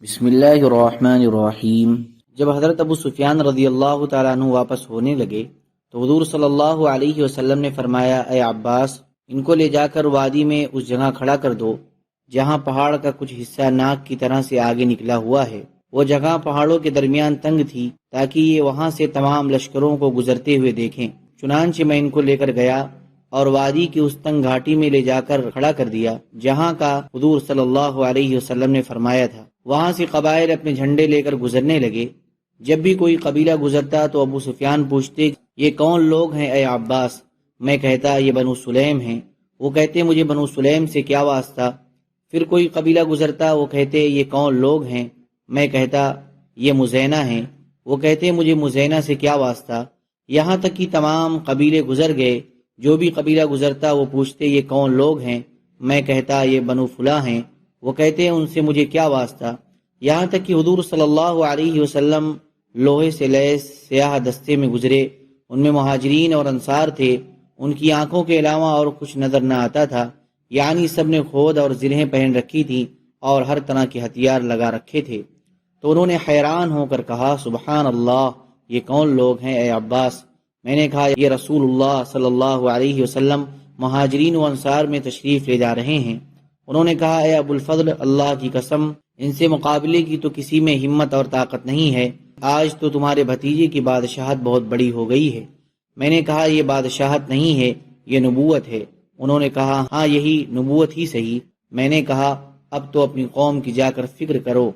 بسم اللہ الرحمن الرحیم۔ جب حضرت ابو سفیان رضی اللہ تعالیٰ عنہ واپس ہونے لگے تو حضور صلی اللہ علیہ وسلم نے فرمایا، اے عباس، ان کو لے جا کر وادی میں اس جگہ کھڑا کر دو جہاں پہاڑ کا کچھ حصہ ناک کی طرح سے آگے نکلا ہوا ہے۔ وہ جگہ پہاڑوں کے درمیان تنگ تھی تاکہ یہ وہاں سے تمام لشکروں کو گزرتے ہوئے دیکھیں۔ چنانچہ میں ان کو لے کر گیا اور وادی کی اس تنگ گھاٹی میں لے جا کر کھڑا کر دیا جہاں کا حضور صلی اللہ علیہ وسلم نے فرمایا تھا۔ وہاں سے قبائل اپنے جھنڈے لے کر گزرنے لگے۔ جب بھی کوئی قبیلہ گزرتا تو ابو سفیان پوچھتے، یہ کون لوگ ہیں اے عباس؟ میں کہتا، یہ بنو سلیم ہیں۔ وہ کہتے، مجھے بنو سلیم سے کیا واسطہ؟ پھر کوئی قبیلہ گزرتا، وہ کہتے، یہ کون لوگ ہیں؟ میں کہتا، یہ مزینہ ہیں۔ وہ کہتے، مجھے مزینہ سے کیا واسطہ؟ یہاں تک کہ تمام قبیلے گزر گئے۔ جو بھی قبیلہ گزرتا وہ پوچھتے، یہ کون لوگ ہیں؟ میں کہتا، یہ بنو فلاں ہیں۔ وہ کہتے، ان سے مجھے کیا واسطہ؟ یہاں تک کہ حضور صلی اللہ علیہ وسلم لوہے سے لیس سیاہ دستے میں گزرے۔ ان میں مہاجرین اور انصار تھے۔ ان کی آنکھوں کے علاوہ اور کچھ نظر نہ آتا تھا، یعنی سب نے خود اور زرہیں پہن رکھی تھی اور ہر طرح کے ہتھیار لگا رکھے تھے۔ تو انہوں نے حیران ہو کر کہا، سبحان اللہ، یہ کون لوگ ہیں اے عباس؟ میں نے کہا، یہ رسول اللہ صلی اللہ علیہ وسلم مہاجرین و انصار میں تشریف لے جا رہے ہیں۔ انہوں نے کہا، اے ابو الفضل، اللہ کی قسم، ان سے مقابلے کی تو کسی میں ہمت اور طاقت نہیں ہے۔ آج تو تمہارے بھتیجے کی بادشاہت بہت بڑی ہو گئی ہے۔ میں نے کہا، یہ بادشاہت نہیں ہے، یہ نبوت ہے۔ انہوں نے کہا، ہاں، یہی نبوت ہی صحیح۔ میں نے کہا، اب تو اپنی قوم کی جا کر فکر کرو۔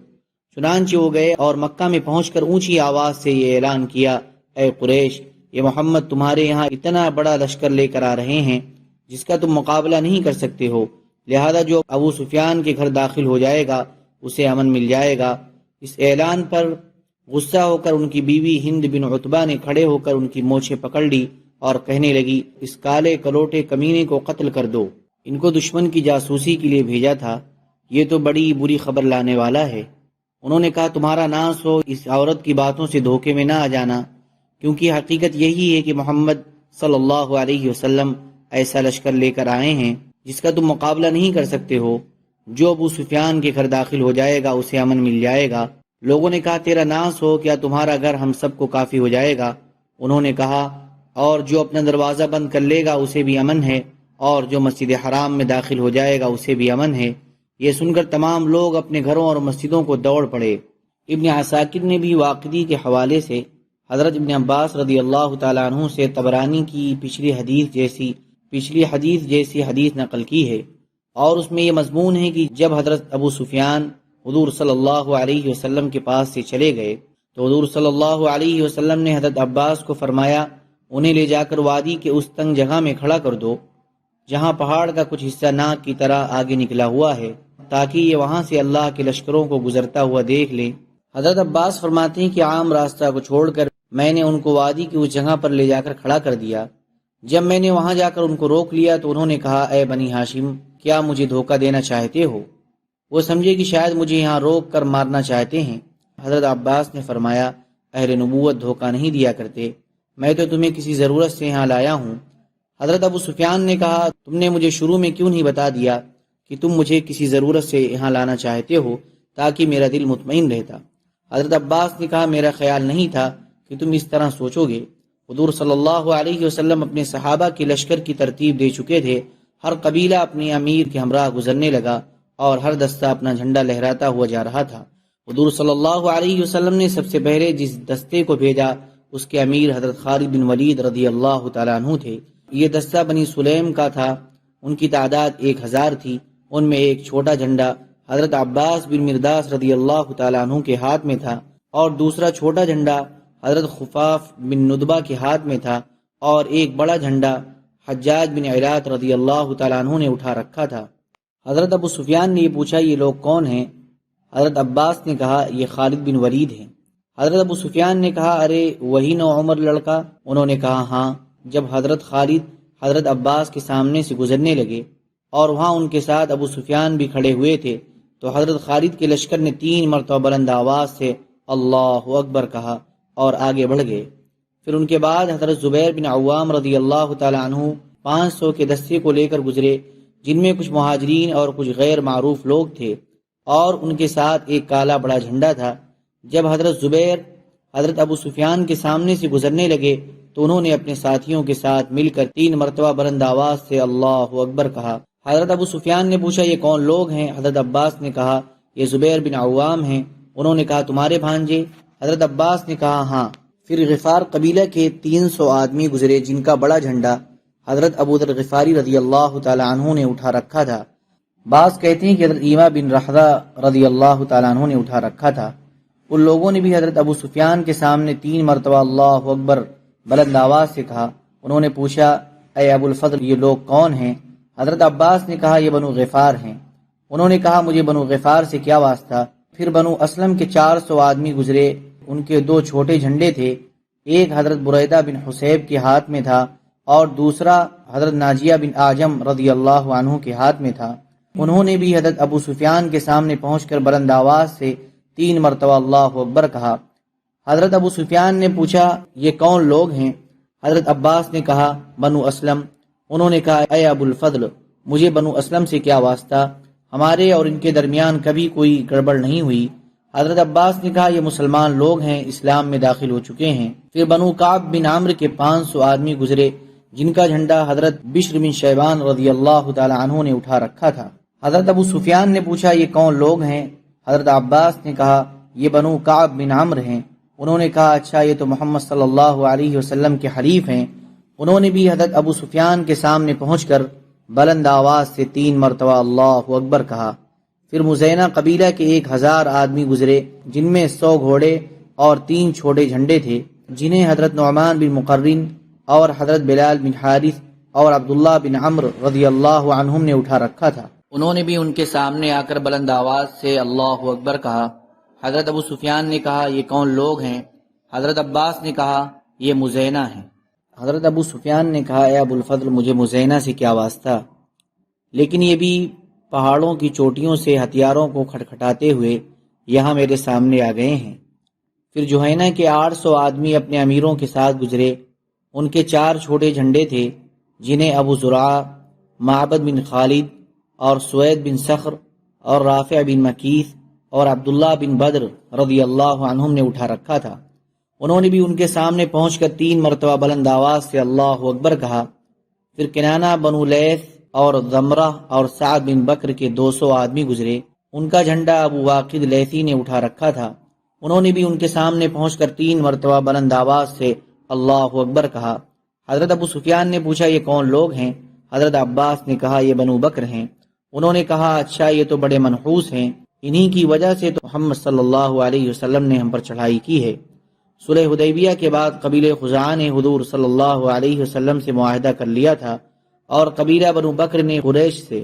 چنانچہ وہ گئے اور مکہ میں پہنچ کر اونچی آواز سے یہ اعلان کیا، اے قریش، یہ محمد تمہارے یہاں اتنا بڑا لشکر لے کر آ رہے ہیں جس کا تم مقابلہ نہیں کر سکتے ہو، لہذا جو ابو سفیان کے گھر داخل ہو جائے گا اسے امن مل جائے گا۔ اس اعلان پر غصہ ہو کر ان کی بیوی ہند بن عتبہ نے کھڑے ہو کر ان کی مونچھیں پکڑ لی اور کہنے لگی، اس کالے کلوٹے کمینے کو قتل کر دو۔ ان کو دشمن کی جاسوسی کے لیے بھیجا تھا، یہ تو بڑی بری خبر لانے والا ہے۔ انہوں نے کہا، تمہارا ناس ہو، اس عورت کی باتوں سے دھوکے میں نہ آ جانا، کیونکہ حقیقت یہی ہے کہ محمد صلی اللہ علیہ وسلم ایسا لشکر لے کر آئے ہیں جس کا تم مقابلہ نہیں کر سکتے ہو۔ جو ابو سفیان کے گھر داخل ہو جائے گا اسے امن مل جائے گا۔ لوگوں نے کہا، تیرا ناس ہو، کیا تمہارا گھر ہم سب کو کافی ہو جائے گا؟ انہوں نے کہا، اور جو اپنا دروازہ بند کر لے گا اسے بھی امن ہے، اور جو مسجد حرام میں داخل ہو جائے گا اسے بھی امن ہے۔ یہ سن کر تمام لوگ اپنے گھروں اور مسجدوں کو دوڑ پڑے۔ ابن عساکر نے بھی واقعی کے حوالے سے حضرت ابن عباس رضی اللہ تعالیٰ عنہ سے طبرانی کی پچھلی حدیث جیسی حدیث نقل کی ہے، اور اس میں یہ مضمون ہے کہ جب حضرت ابو سفیان حضور صلی اللہ علیہ وسلم کے پاس سے چلے گئے تو حضور صلی اللہ علیہ وسلم نے حضرت عباس کو فرمایا، انہیں لے جا کر وادی کے اس تنگ جگہ میں کھڑا کر دو جہاں پہاڑ کا کچھ حصہ ناک کی طرح آگے نکلا ہوا ہے، تاکہ یہ وہاں سے اللہ کے لشکروں کو گزرتا ہوا دیکھ لیں۔ حضرت عباس فرماتے ہیں کہ عام راستہ کو چھوڑ کر میں نے ان کو وادی کی اس جگہ پر لے جا کر کھڑا کر دیا۔ جب میں نے وہاں جا کر ان کو روک لیا تو انہوں نے کہا، اے بنی ہاشم، کیا مجھے دھوکہ دینا چاہتے ہو؟ وہ سمجھے کہ شاید مجھے یہاں روک کر مارنا چاہتے ہیں۔ حضرت عباس نے فرمایا، اہل نبوت دھوکہ نہیں دیا کرتے، میں تو تمہیں کسی ضرورت سے یہاں لایا ہوں۔ حضرت ابو سفیان نے کہا، تم نے مجھے شروع میں کیوں نہیں بتا دیا کہ تم مجھے کسی ضرورت سے یہاں لانا چاہتے ہو، تاکہ میرا دل مطمئن رہتا۔ حضرت عباس نے کہا، میرا خیال نہیں تھا کہ تم اس طرح سوچو گے۔ حضور صلی اللہ علیہ وسلم اپنے صحابہ کے لشکر کی ترتیب دے چکے تھے۔ ہر قبیلہ اپنے امیر کے ہمراہ گزرنے لگا اور ہر دستہ اپنا جھنڈا لہراتا ہوا جا رہا تھا۔ حضور صلی اللہ علیہ وسلم نے سب سے پہلے جس دستے کو بھیجا اس کے امیر حضرت خالد بن ولید رضی اللہ تعالیٰ عنہ تھے۔ یہ دستہ بنی سلیم کا تھا، ان کی تعداد 1000 تھی۔ ان میں ایک چھوٹا جھنڈا حضرت عباس بن مرداس رضی اللہ تعالیٰ عنہ کے ہاتھ میں تھا، اور دوسرا چھوٹا جھنڈا حضرت خفاف بن ندبہ کے ہاتھ میں تھا، اور ایک بڑا جھنڈا حجاج بن علاط رضی اللہ تعالیٰ عنہ نے اٹھا رکھا تھا۔ حضرت ابو سفیان نے یہ پوچھا، یہ لوگ کون ہیں؟ حضرت عباس نے کہا، یہ خالد بن ولید ہیں۔ حضرت ابو سفیان نے کہا، ارے وہی نو عمر لڑکا؟ انہوں نے کہا، ہاں۔ جب حضرت خالد حضرت عباس کے سامنے سے گزرنے لگے اور وہاں ان کے ساتھ ابو سفیان بھی کھڑے ہوئے تھے تو حضرت خالد کے لشکر نے 3 مرتبہ بلند آواز سے اللہ اکبر کہا اور آگے بڑھ گئے۔ پھر ان کے بعد حضرت زبیر بن عوام رضی اللہ تعالیٰ عنہ 500 کے دستے کو لے کر گزرے، جن میں کچھ مہاجرین اور کچھ غیر معروف لوگ تھے، اور ان کے ساتھ ایک کالا بڑا جھنڈا تھا۔ جب حضرت زبیر حضرت ابو سفیان کے سامنے سے گزرنے لگے تو انہوں نے اپنے ساتھیوں کے ساتھ مل کر 3 مرتبہ بلند آواز سے اللہ اکبر کہا۔ حضرت ابو سفیان نے پوچھا یہ کون لوگ ہیں؟ حضرت عباس نے کہا یہ زبیر بن عوام ہیں۔ انہوں نے کہا تمہارے بھانجے؟ حضرت عباس نے کہا ہاں۔ پھر غفار قبیلہ کے 300 آدمی گزرے جن کا بڑا جھنڈا حضرت ابو ذر غفاری رضی اللہ تعالی عنہ نے اٹھا رکھا تھا۔ بعض کہتے ہیں کہ حضرت ایما بن رحدہ رضی اللہ تعالی عنہ نے اٹھا رکھا تھا۔ ان لوگوں نے بھی حضرت ابو سفیان کے سامنے 3 مرتبہ اللہ اکبر بلند آواز سے کہا۔ انہوں نے پوچھا اے ابو الفضل یہ لوگ کون ہیں؟ حضرت عباس نے کہا یہ بنو غفار ہیں۔ انہوں نے کہا مجھے بنو غفار سے کیا واسطہ؟ پھر بنو اسلم کے 400 آدمی گزرے، ان کے 2 چھوٹے جھنڈے تھے، ایک حضرت بریدہ بن حسیب کے ہاتھ میں تھا اور دوسرا حضرت ناجیہ بن آجم رضی اللہ عنہ کے ہاتھ میں تھا۔ انہوں نے بھی حضرت ابو سفیان کے سامنے پہنچ کر بلند آواز سے 3 مرتبہ اللہ اکبر کہا۔ حضرت ابو سفیان نے پوچھا یہ کون لوگ ہیں؟ حضرت عباس نے کہا بنو اسلم۔ انہوں نے کہا اے ابو الفضل مجھے بنو اسلم سے کیا واسطہ؟ ہمارے اور ان کے درمیان کبھی کوئی گڑبڑ نہیں ہوئی۔ حضرت عباس نے کہا یہ مسلمان لوگ ہیں، اسلام میں داخل ہو چکے ہیں۔ پھر بنو کعب بن عمرو کے 500 آدمی گزرے جن کا جھنڈا حضرت بشر بن شیبان رضی اللہ تعالی عنہ نے اٹھا رکھا تھا۔ حضرت ابو سفیان نے پوچھا یہ کون لوگ ہیں؟ حضرت عباس نے کہا یہ بنو کعب بن عمرو ہیں۔ انہوں نے کہا اچھا یہ تو محمد صلی اللہ علیہ وسلم کے حلیف ہیں۔ انہوں نے بھی حضرت ابو سفیان کے سامنے پہنچ کر بلند آواز سے 3 مرتبہ اللہ اکبر کہا۔ پھر مزینہ قبیلہ کے 1000 آدمی گزرے جن میں 100 گھوڑے اور 3 چھوٹے جھنڈے تھے جنہیں حضرت نعمان بن مقرن اور حضرت بلال بن حارث اور عبداللہ بن عمرو رضی اللہ عنہم نے اٹھا رکھا تھا۔ انہوں نے بھی ان کے سامنے آ کر بلند آواز سے اللہ اکبر کہا۔ حضرت ابو سفیان نے کہا یہ کون لوگ ہیں؟ حضرت عباس نے کہا یہ مزینہ ہیں۔ حضرت ابو سفیان نے کہا اے ابو الفضل مجھے مزینہ سے کیا واسطہ؟ لیکن یہ بھی پہاڑوں کی چوٹیوں سے ہتھیاروں کو کھٹکھٹاتے ہوئے یہاں میرے سامنے آ گئے ہیں۔ پھر جوہینہ کے 800 آدمی اپنے امیروں کے ساتھ گزرے، ان کے 4 چھوٹے جھنڈے تھے جنہیں ابو زرعہ، معبد بن خالد اور سوید بن صخر اور رافع بن مکیث اور عبداللہ بن بدر رضی اللہ عنہم نے اٹھا رکھا تھا۔ انہوں نے بھی ان کے سامنے پہنچ کر 3 مرتبہ بلند آواز سے اللہ اکبر کہا۔ پھر کنانہ، بنو لیث اور زمرہ اور سعد بن بکر کے 200 آدمی گزرے، ان کا جھنڈا ابو واقد لیثی نے اٹھا رکھا تھا۔ انہوں نے بھی ان کے سامنے پہنچ کر 3 مرتبہ بلند آواز سے اللہ اکبر کہا۔ حضرت ابو سفیان نے پوچھا یہ کون لوگ ہیں؟ حضرت عباس نے کہا یہ بنو بکر ہیں۔ انہوں نے کہا اچھا یہ تو بڑے منحوس ہیں، انہی کی وجہ سے تو محمد صلی اللہ علیہ وسلم نے ہم پر چڑھائی کی ہے۔ صلح حدیبیہ کے بعد قبیلہ خزاعہ نے حضور صلی اللہ علیہ وسلم سے معاہدہ کر لیا تھا اور قبیلہ بنو بکر نے قریش سے،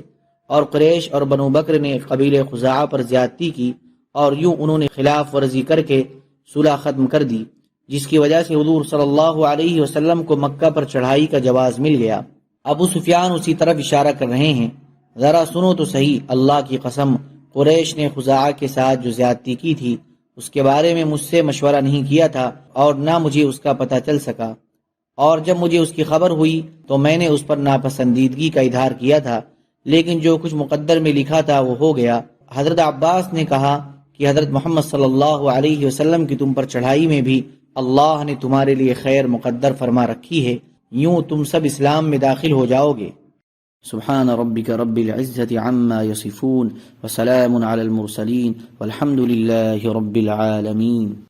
اور قریش اور بنو بکر نے قبیلہ خزاعہ پر زیادتی کی اور یوں انہوں نے خلاف ورزی کر کے صلح ختم کر دی، جس کی وجہ سے حضور صلی اللہ علیہ وسلم کو مکہ پر چڑھائی کا جواز مل گیا۔ ابو سفیان اسی طرف اشارہ کر رہے ہیں، ذرا سنو تو صحیح، اللہ کی قسم قریش نے خزاعہ کے ساتھ جو زیادتی کی تھی اس کے بارے میں مجھ سے مشورہ نہیں کیا تھا اور نہ مجھے اس کا پتہ چل سکا، اور جب مجھے اس کی خبر ہوئی تو میں نے اس پر ناپسندیدگی کا اظہار کیا تھا، لیکن جو کچھ مقدر میں لکھا تھا وہ ہو گیا۔ حضرت عباس نے کہا کہ حضرت محمد صلی اللہ علیہ وسلم کی تم پر چڑھائی میں بھی اللہ نے تمہارے لیے خیر مقدر فرما رکھی ہے، یوں تم سب اسلام میں داخل ہو جاؤ گے۔ سبحان ربک رب العزت عما یصفون وسلام علی المرسلین والحمد للہ رب العالمین۔